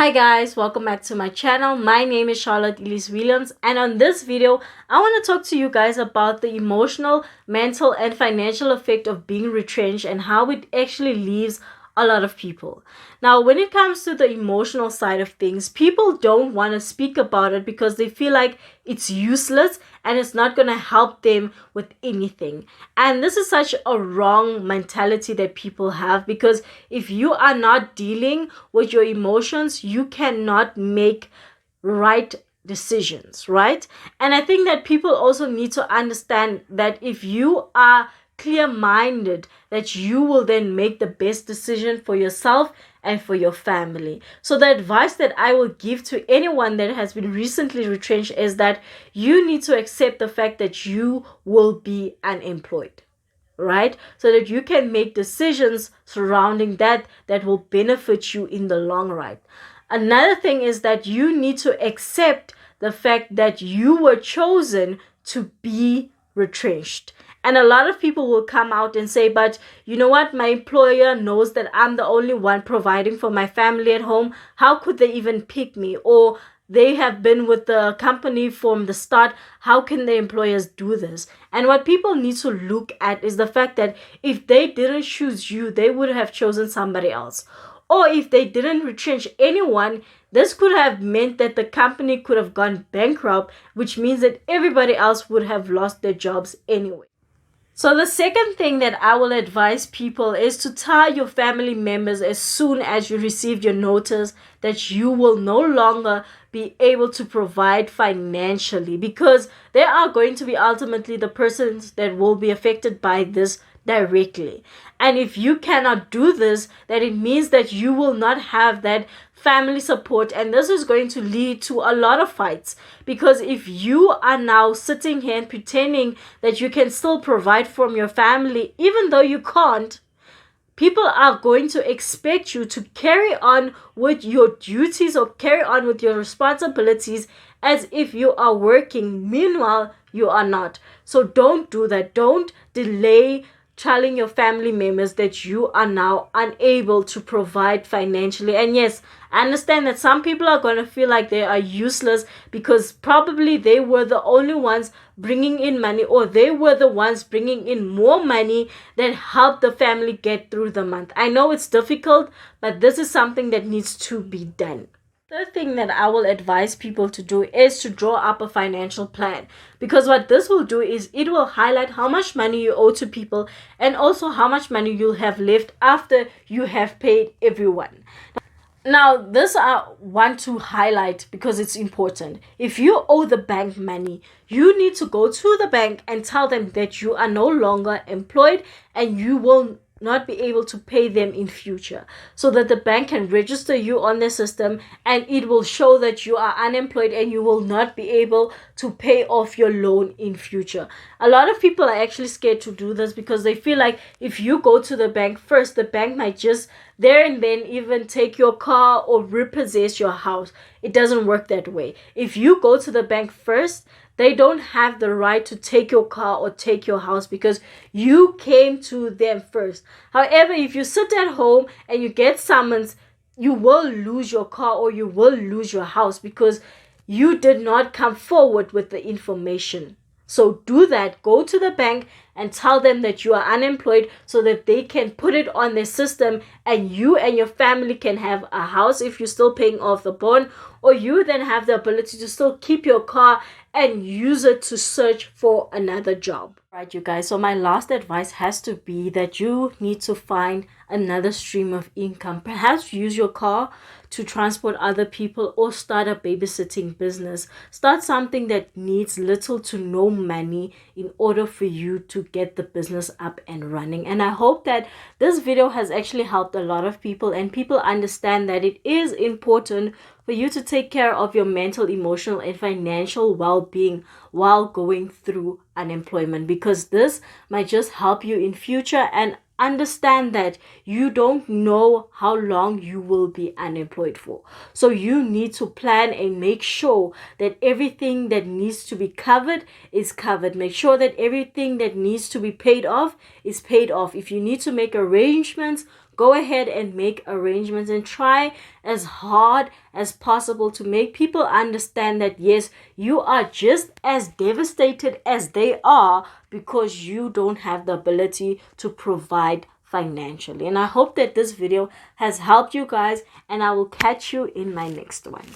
Hi guys, welcome back to my channel. My name is Charlotte Elise Williams, and on this video I want to talk to you guys about the emotional, mental and financial effect of being retrenched and how it actually leaves a lot of people. Now, when it comes to the emotional side of things, people don't want to speak about it because they feel like it's useless and it's not going to help them with anything. And this is such a wrong mentality that people have, because if you are not dealing with your emotions, you cannot make right decisions, right? And I think that people also need to understand that if you are clear-minded, that you will then make the best decision for yourself and for your family. So the advice that I will give to anyone that has been recently retrenched is that you need to accept the fact that you will be unemployed, right? So that you can make decisions surrounding that will benefit you in the long run. Another thing is that you need to accept the fact that you were chosen to be retrenched. And a lot of people will come out and say, but you know what? My employer knows that I'm the only one providing for my family at home. How could they even pick me? Or they have been with the company from the start. How can the employers do this? And what people need to look at is the fact that if they didn't choose you, they would have chosen somebody else. Or if they didn't retrench anyone, this could have meant that the company could have gone bankrupt, which means that everybody else would have lost their jobs anyway. So the second thing that I will advise people is to tell your family members as soon as you receive your notice that you will no longer be able to provide financially, because they are going to be ultimately the persons that will be affected by this directly. And if you cannot do this, then it means that you will not have that family support, and this is going to lead to a lot of fights. Because if you are now sitting here and pretending that you can still provide from your family even though you can't, people are going to expect you to carry on with your duties or carry on with your responsibilities as if you are working. Meanwhile, you are not. So don't do that. Don't delay telling your family members that you are now unable to provide financially. And yes, I understand that some people are going to feel like they are useless because probably they were the only ones bringing in money, or they were the ones bringing in more money that helped the family get through the month. I know it's difficult, but this is something that needs to be done. Third thing that I will advise people to do is to draw up a financial plan, because what this will do is it will highlight how much money you owe to people and also how much money you'll have left after you have paid everyone. Now, this I want to highlight because it's important. If you owe the bank money, you need to go to the bank and tell them that you are no longer employed and you will not be able to pay them in future, so that the bank can register you on their system and it will show that you are unemployed and you will not be able to pay off your loan in future. A lot of people are actually scared to do this because they feel like if you go to the bank first, the bank might just there and then even take your car or repossess your house. It doesn't work that way. If you go to the bank first, they don't have the right to take your car or take your house because you came to them first. However, if you sit at home and you get summons, you will lose your car or you will lose your house because you did not come forward with the information. So do that. Go to the bank and tell them that you are unemployed so that they can put it on their system and you and your family can have a house if you're still paying off the bond, or you then have the ability to still keep your car and use it to search for another job. Right, you guys, so my last advice has to be that you need to find another stream of income. Perhaps use your car to transport other people or start a babysitting business. Start something that needs little to no money in order for you to get the business up and running. And I hope that this video has actually helped a lot of people and people understand that it is important for you to take care of your mental, emotional, and financial well-being while going through unemployment, because this might just help you in future. And understand that you don't know how long you will be unemployed for. So you need to plan and make sure that everything that needs to be covered is covered. Make sure that everything that needs to be paid off is paid off. If you need to make arrangements go ahead and make arrangements and try as hard as possible to make people understand that yes, you are just as devastated as they are because you don't have the ability to provide financially. And I hope that this video has helped you guys, and I will catch you in my next one.